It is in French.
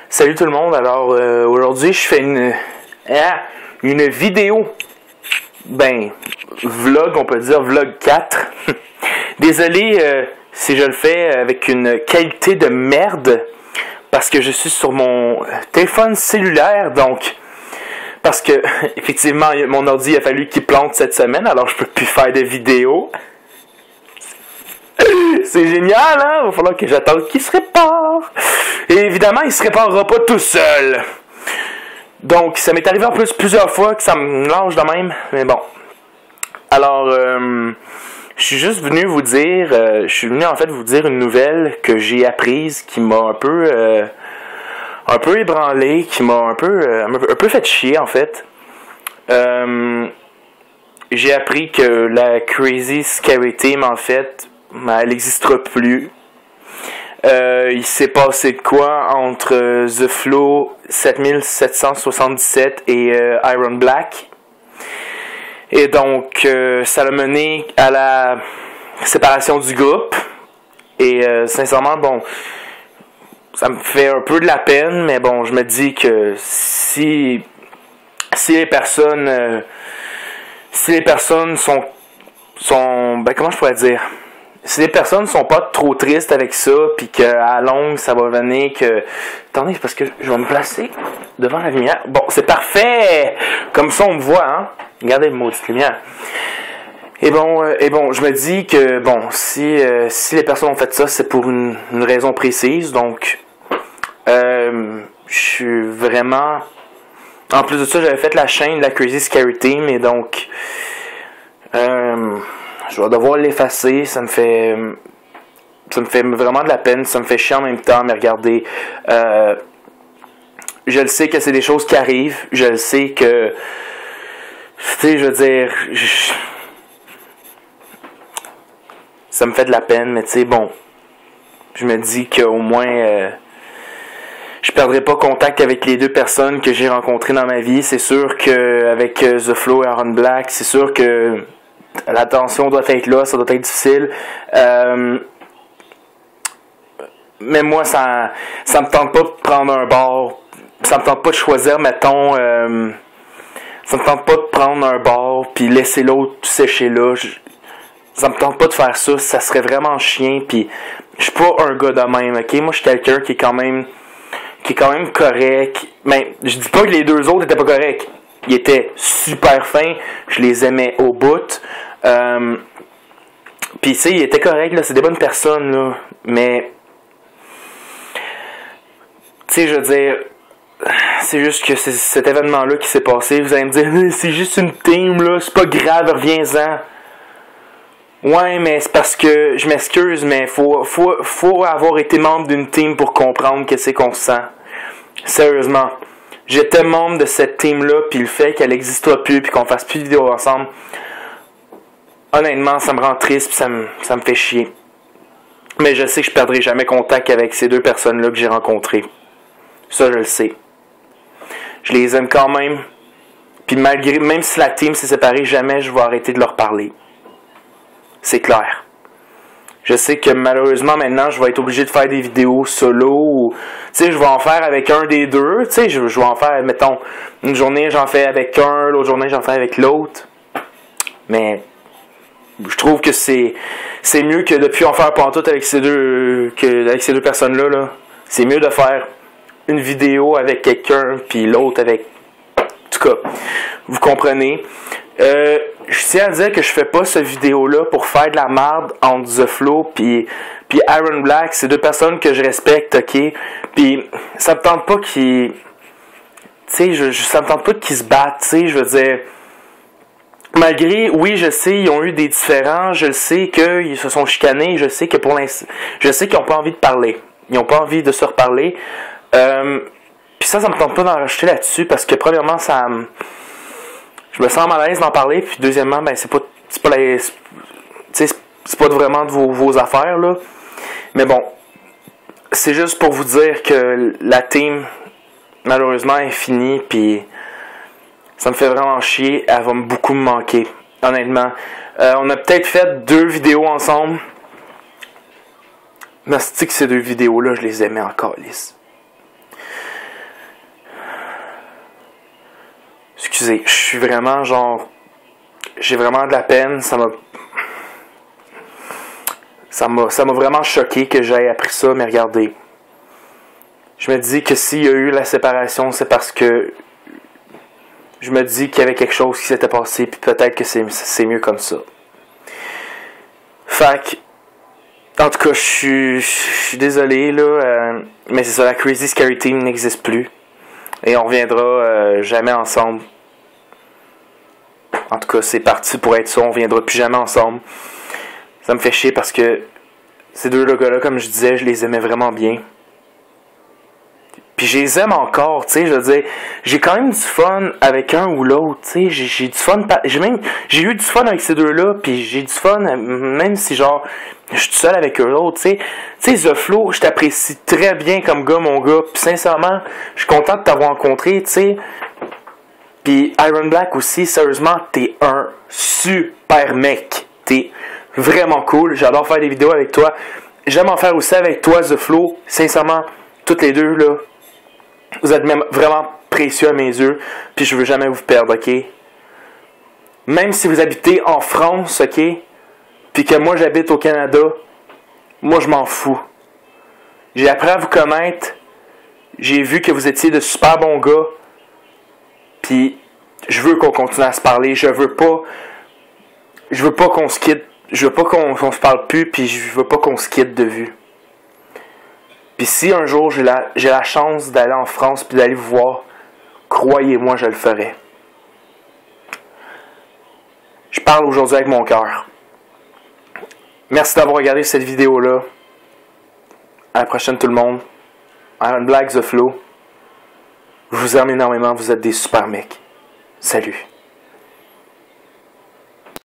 Salut tout le monde, alors aujourd'hui je fais une vidéo, vlog, on peut dire vlog 4. Désolé si je le fais avec une qualité de merde, parce que je suis sur mon téléphone cellulaire, donc parce que effectivement mon ordi a fallu qu'il plante cette semaine, alors je peux plus faire de vidéos. C'est génial, hein? Il va falloir que j'attende qu'il se répare. Et évidemment, il se réparera pas tout seul. Donc, ça m'est arrivé en plus plusieurs fois que ça me lâche de même. Mais bon. Alors, je suis juste venu vous dire... je suis venu en fait vous dire une nouvelle que j'ai apprise qui m'a un peu ébranlé, qui m'a un peu fait chier en fait. J'ai appris que la Crazy Scary Team, en fait, elle n'existera plus. Il s'est passé de quoi entre The Flow 7777 et Iron Black. Et donc, ça l'a mené à la séparation du groupe. Et sincèrement, bon, ça me fait un peu de la peine, mais bon, je me dis que si les personnes sont comment je pourrais dire, si les personnes sont pas trop tristes avec ça, puis qu'à longue ça va venir que... Attendez, c'est parce que je vais me placer devant la lumière. Bon, c'est parfait! Comme ça on me voit, hein? Regardez le maudite lumière. Et bon, je me dis que, bon, si les personnes ont fait ça, c'est pour une raison précise, donc... je suis vraiment... En plus de ça, j'avais fait la chaîne de la Crazy Scary Team, et donc... je vais devoir l'effacer, ça me fait vraiment de la peine, ça me fait chier en même temps, mais regardez, je le sais que c'est des choses qui arrivent, je le sais que, tu sais, je veux dire, ça me fait de la peine, mais tu sais, bon, je me dis qu'au moins, je perdrai pas contact avec les deux personnes que j'ai rencontrées dans ma vie. C'est sûr qu'avec The Flow et Iron Black, c'est sûr que l'attention doit être là, ça doit être difficile. Mais moi, ça me tente pas de prendre un bord. Ça me tente pas de choisir, mettons... ça me tente pas de prendre un bord puis laisser l'autre sécher là. Ça me tente pas de faire ça. Ça serait vraiment chiant. Puis je suis pas un gars de même, ok? Moi, je suis quelqu'un qui est quand même correct. Mais je dis pas que les deux autres étaient pas corrects. Ils étaient super fins. Je les aimais au bout. Puis tu sais, ils étaient corrects, là, c'est des bonnes personnes, là, mais tu sais, je veux dire, c'est juste que c'est cet événement-là qui s'est passé. Vous allez me dire, c'est juste une team, là, c'est pas grave, reviens-en. Ouais, mais c'est parce que, je m'excuse, mais faut avoir été membre d'une team pour comprendre que c'est qu'on se sent. Sérieusement. J'étais membre de cette team-là, puis le fait qu'elle n'existera plus, puis qu'on fasse plus de vidéos ensemble, honnêtement, ça me rend triste, puis ça me fait chier. Mais je sais que je perdrai jamais contact avec ces deux personnes-là que j'ai rencontrées. Ça, je le sais. Je les aime quand même. Puis même si la team s'est séparée, jamais je vais arrêter de leur parler. C'est clair. Je sais que malheureusement, maintenant, je vais être obligé de faire des vidéos solo. Ou, tu sais, je vais en faire avec un des deux. Tu sais, je vais en faire, mettons, une journée, j'en fais avec un, l'autre journée, j'en fais avec l'autre. Mais... je trouve que c'est mieux que de plus en faire pantoute avec ces deux personnes-là. Là. C'est mieux de faire une vidéo avec quelqu'un, puis l'autre avec... En tout cas, vous comprenez. Je tiens à dire que je fais pas cette vidéo-là pour faire de la merde entre The Flow puis Iron Black. C'est deux personnes que je respecte, ok? Puis ça me tente pas qu'ils... Tu sais, ça me tente pas qu'ils se battent, tu sais, je veux dire... Malgré, oui, je sais, ils ont eu des différends, je sais qu'ils se sont chicanés, je sais que pour l'instant, je sais qu'ils n'ont pas envie de parler. Ils n'ont pas envie de se reparler. Puis ça me tente pas d'en rajouter là-dessus, parce que premièrement, je me sens mal à l'aise d'en parler, puis deuxièmement, c'est pas vraiment de vos affaires, là. Mais bon, c'est juste pour vous dire que la team, malheureusement, est finie, puis... ça me fait vraiment chier, elle va beaucoup me manquer, honnêtement. On a peut-être fait 2 vidéos ensemble. Mais c'est que ces 2 vidéos-là, je les aimais encore, lisse. excusez, je suis vraiment genre... J'ai vraiment de la peine, ça m'a vraiment choqué que j'aie appris ça, mais regardez. Je me dis que s'il y a eu la séparation, c'est parce que je me dis qu'il y avait quelque chose qui s'était passé, puis peut-être que c'est mieux comme ça. Fait que, en tout cas, je suis désolé, là, mais c'est ça, la Crazy Scary Team n'existe plus. Et on reviendra jamais ensemble. En tout cas, c'est parti pour être ça, on reviendra plus jamais ensemble. Ça me fait chier parce que ces deux gars-là, comme je disais, je les aimais vraiment bien. Puis je les aime encore, tu sais, je veux dire, j'ai quand même du fun avec un ou l'autre, tu sais, j'ai du fun, j'ai eu du fun avec ces deux-là, puis j'ai du fun, même si genre, je suis tout seul avec eux autres, tu sais, The Flow, je t'apprécie très bien comme gars, mon gars, puis sincèrement, je suis content de t'avoir rencontré, tu sais, puis Iron Black aussi, sérieusement, t'es un super mec, t'es vraiment cool, j'adore faire des vidéos avec toi, j'aime en faire aussi avec toi, The Flow, sincèrement, toutes les deux, là, vous êtes même vraiment précieux à mes yeux, puis je veux jamais vous perdre, ok? Même si vous habitez en France, ok? Puis que moi j'habite au Canada, moi je m'en fous. J'ai appris à vous connaître, j'ai vu que vous étiez de super bons gars, puis je veux qu'on continue à se parler, je veux pas qu'on se quitte, je veux pas qu'on se parle plus, puis je veux pas qu'on se quitte de vue. Puis si un jour j'ai la chance d'aller en France puis d'aller vous voir, croyez-moi, je le ferai. Je parle aujourd'hui avec mon cœur. Merci d'avoir regardé cette vidéo-là. À la prochaine tout le monde. Iron Black, The Flow. Je vous aime énormément, vous êtes des super mecs. Salut.